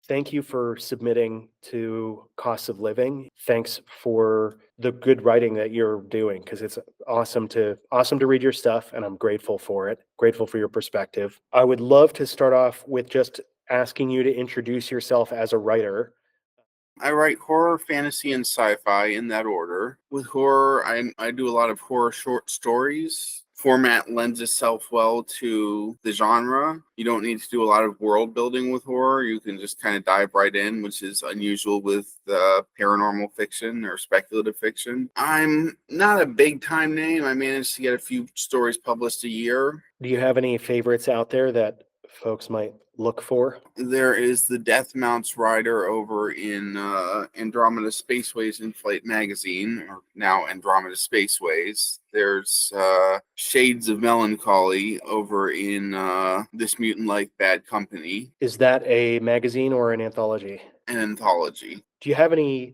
Thank you for submitting to Cost of Living. Thanks for the good writing that you're doing, because it's awesome to read your stuff, and I'm grateful for it. Grateful for your perspective. I would love to start off with just asking you to introduce yourself as a writer. I write horror, fantasy, and sci-fi in that order. With horror, I do a lot of horror short stories. Format lends itself well to the genre. You don't need to do a lot of world building with horror. You can just kind of dive right in, which is unusual with paranormal fiction or speculative fiction. I'm not a big time name. I managed to get a few stories published a year. Do you have any favorites out there that folks might look for? There is the Death Mounts Rider over in Andromeda Spaceways in Flight magazine, or now Andromeda Spaceways. There's Shades of Melancholy over in This Mutant Like Bad Company. Is that a magazine or an anthology? An anthology. Do you have any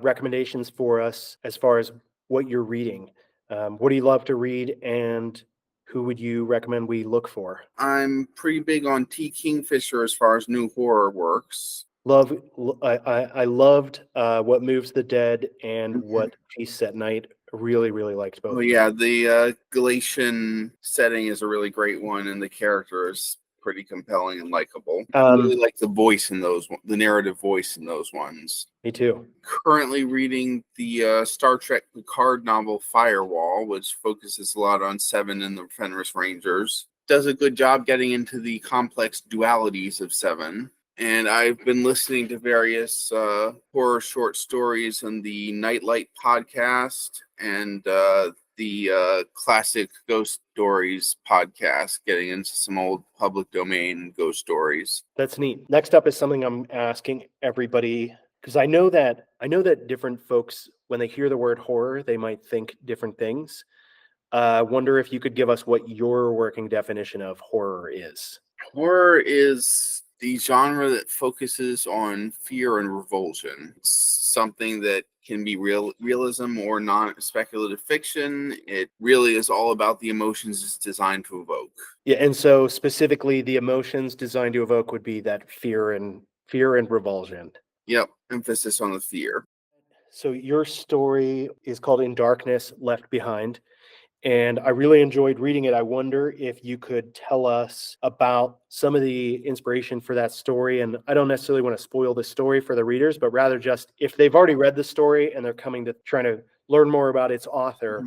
recommendations for us as far as what you're reading? What do you love to read, and who would you recommend we look for? I'm pretty big on T. Kingfisher as far as new horror works. I loved What Moves the Dead and What Feasts at Night. Really, really liked both. Oh yeah, the Galatian setting is a really great one, and the character is pretty compelling and likable. I really like the voice in those, the narrative voice in those ones. Me too. Currently reading the Star Trek Picard novel Firewall, which focuses a lot on Seven and the Fenris Rangers. Does a good job getting into the complex dualities of Seven. And I've been listening to various horror short stories on the Nightlight podcast and the Classic Ghost Stories podcast, getting into some old public domain ghost stories. That's neat. Next up is something I'm asking everybody, because I know that different folks, when they hear the word horror, they might think different things. Wonder if you could give us what your working definition of horror is. Horror is the genre that focuses on fear and revulsion. It's something that can be realism or non-speculative fiction. It really is all about the emotions it's designed to evoke. Yeah, and so specifically the emotions designed to evoke would be that fear and revulsion. Yep, emphasis on the fear. So your story is called In Darkness, Left Behind, and I really enjoyed reading it. I wonder if you could tell us about some of the inspiration for that story. And I don't necessarily want to spoil the story for the readers, but rather just if they've already read the story and they're coming to trying to learn more about its author,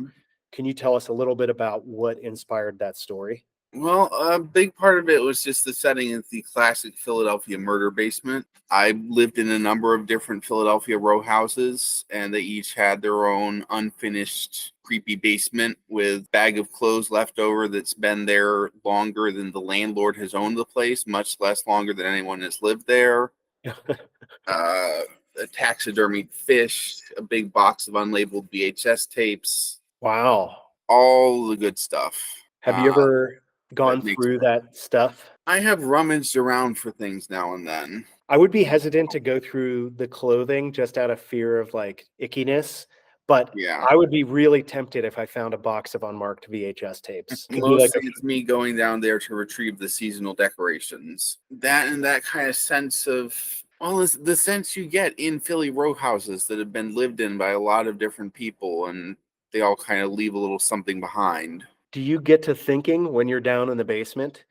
can you tell us a little bit about what inspired that story? Well, a big part of it was just the setting of the classic Philadelphia murder basement. I lived in a number of different Philadelphia row houses, and they each had their own unfinished, creepy basement with bag of clothes left over that's been there longer than the landlord has owned the place, much less longer than anyone has lived there. A taxidermied fish, a big box of unlabeled VHS tapes. Wow. All the good stuff. Have you ever gone through that stuff? I have rummaged around for things now and then. I would be hesitant to go through the clothing just out of fear of like ickiness, but yeah, I would be really tempted if I found a box of unmarked VHS tapes. Mostly it's me going down there to retrieve the seasonal decorations. That and that kind of sense of, well, it's the sense you get in Philly row houses that have been lived in by a lot of different people, and they all kind of leave a little something behind. Do you get to thinking when you're down in the basement,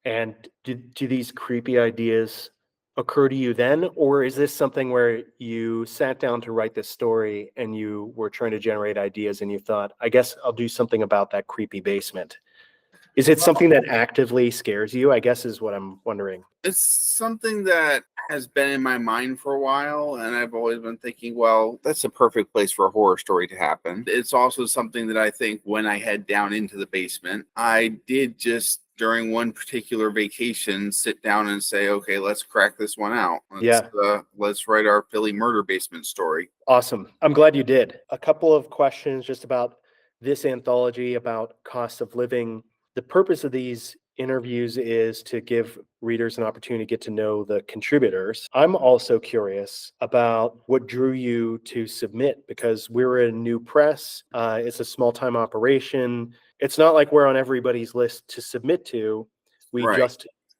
and do these creepy ideas occur to you then, or is this something where you sat down to write this story and you were trying to generate ideas and you thought, I guess I'll do something about that creepy basement? Is it something that actively scares you, I guess, is what I'm wondering? It's something that has been in my mind for a while, and I've always been thinking, well, that's a perfect place for a horror story to happen. It's also something that I think when I head down into the basement, I did just during one particular vacation sit down and say, okay, let's crack this one out. Let's write our Philly murder basement story. Awesome. I'm glad you did. A couple of questions just about this anthology, about cost of living. The purpose of these interviews is to give readers an opportunity to get to know the contributors. I'm also curious about what drew you to submit, because we're a new press. It's a small time operation. It's not like we're on everybody's list to submit to. We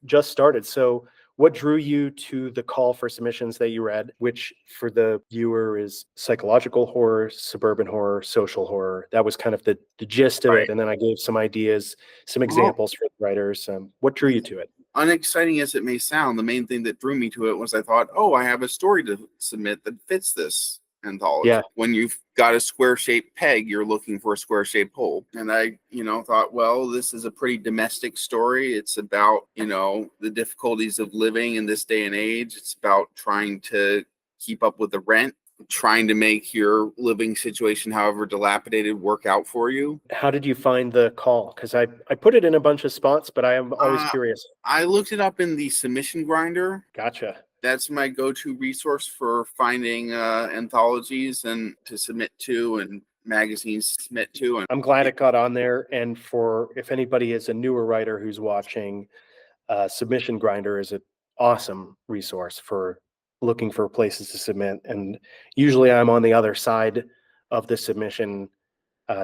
just started. So What drew you to the call for submissions that you read, which for the viewer is psychological horror, suburban horror, social horror? That was kind of the gist of Right. it. And then I gave some ideas, some Well, examples for the writers. What drew you to it? unexciting as it may sound, the main thing that drew me to it was I thought, oh, I have a story to submit that fits this anthology. Yeah. When you've got a square shaped peg, you're looking for a square shaped hole. And I, thought, well, this is a pretty domestic story. It's about, the difficulties of living in this day and age. It's about trying to keep up with the rent, trying to make your living situation, however dilapidated, work out for you. How did you find the call? Because I put it in a bunch of spots, but I am always Uh, curious. I looked it up in the submission grinder. Gotcha. That's my go-to resource for finding anthologies and to submit to and magazines to submit to. And I'm glad it got on there. And for if anybody is a newer writer who's watching, Submission Grinder is an awesome resource for looking for places to submit. And usually I'm on the other side of the submission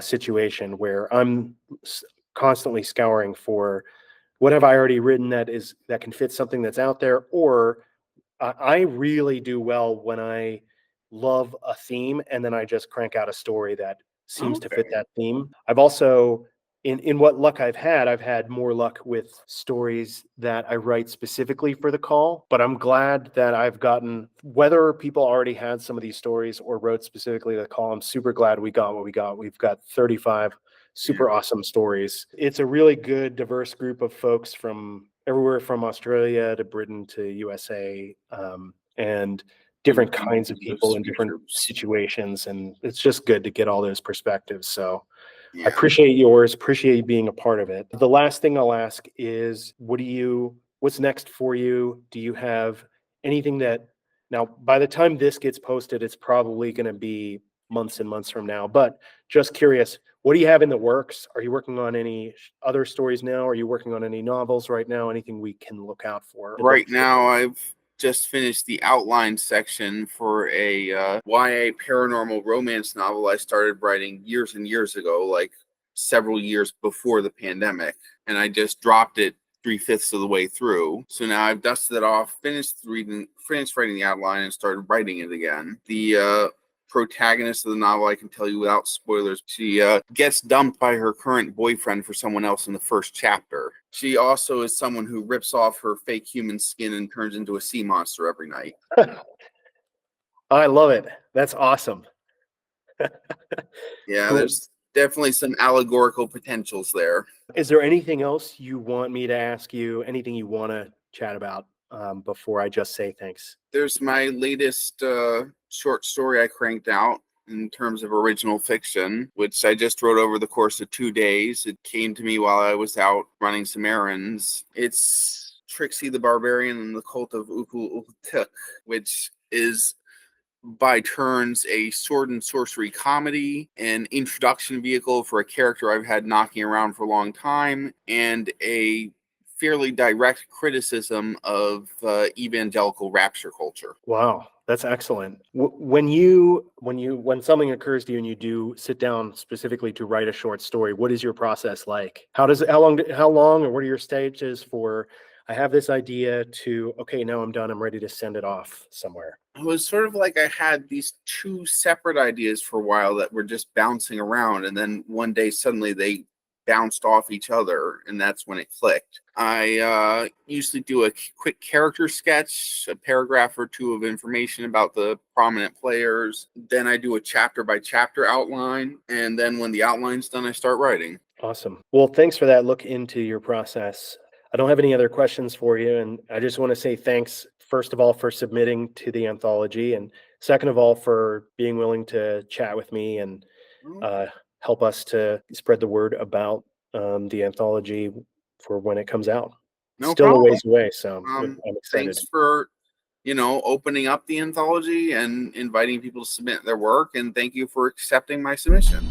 situation where I'm constantly scouring for what have I already written that can fit something that's out there, or I really do well when I love a theme and then I just crank out a story that seems to fit okay, that theme. I've also, in what luck I've had more luck with stories that I write specifically for the call, but I'm glad that I've gotten, whether people already had some of these stories or wrote specifically the call, I'm super glad we got what we got. We've got 35 yeah, super awesome stories. It's a really good, diverse group of folks from everywhere from Australia to Britain to USA, and huge different kinds of people diverse in different readers. situations. And it's just good to get all those perspectives. So I Yeah, appreciate yours, appreciate you being a part of it. The last thing I'll ask is what's next for you? Do you have anything that, now by the time this gets posted, it's probably going to be months and months from now, but just curious, what do you have in the works? Are you working on any other stories now? Are you working on any novels right now? Anything we can look out for and look right for? now I've just finished the outline section for a YA paranormal romance novel I started writing years and years ago, like several years before the pandemic, and I just dropped it 3/5 of the way through. So now I've dusted it off, finished writing the outline, and started writing it again. The protagonist of the novel, I can tell you without spoilers, she gets dumped by her current boyfriend for someone else in the first chapter. She also is someone who rips off her fake human skin and turns into a sea monster every night. I love it. That's awesome. Yeah, Cool. there's definitely some allegorical potentials there. Is there anything else you want me to ask you? Anything you want to chat about before I just say thanks? There's my latest short story I cranked out in terms of original fiction, which I just wrote over the course of 2 days. It came to me while I was out running some errands. It's Trixie the Barbarian and the Cult of Ukul-Utuk, which is by turns a sword and sorcery comedy, an introduction vehicle for a character I've had knocking around for a long time, and a fairly direct criticism of evangelical rapture culture. Wow, that's excellent. When something occurs to you and you do sit down specifically to write a short story, what is your process like? How long, or what are your stages for? I have this idea to, okay, now I'm done. I'm ready to send it off somewhere. It was sort of like I had these two separate ideas for a while that were just bouncing around, and then one day suddenly they bounced off each other, and that's when it clicked. I usually do a quick character sketch, a paragraph or two of information about the prominent players. Then I do a chapter by chapter outline, and then when the outline's done, I start writing. Awesome. Well, thanks for that look into your process. I don't have any other questions for you, and I just want to say thanks, first of all, for submitting to the anthology, and second of all, for being willing to chat with me and uh, help us to spread the word about the anthology for when it comes out. It's No still a problem. ways away, so I'm excited. Thanks for opening up the anthology and inviting people to submit their work, and thank you for accepting my submission.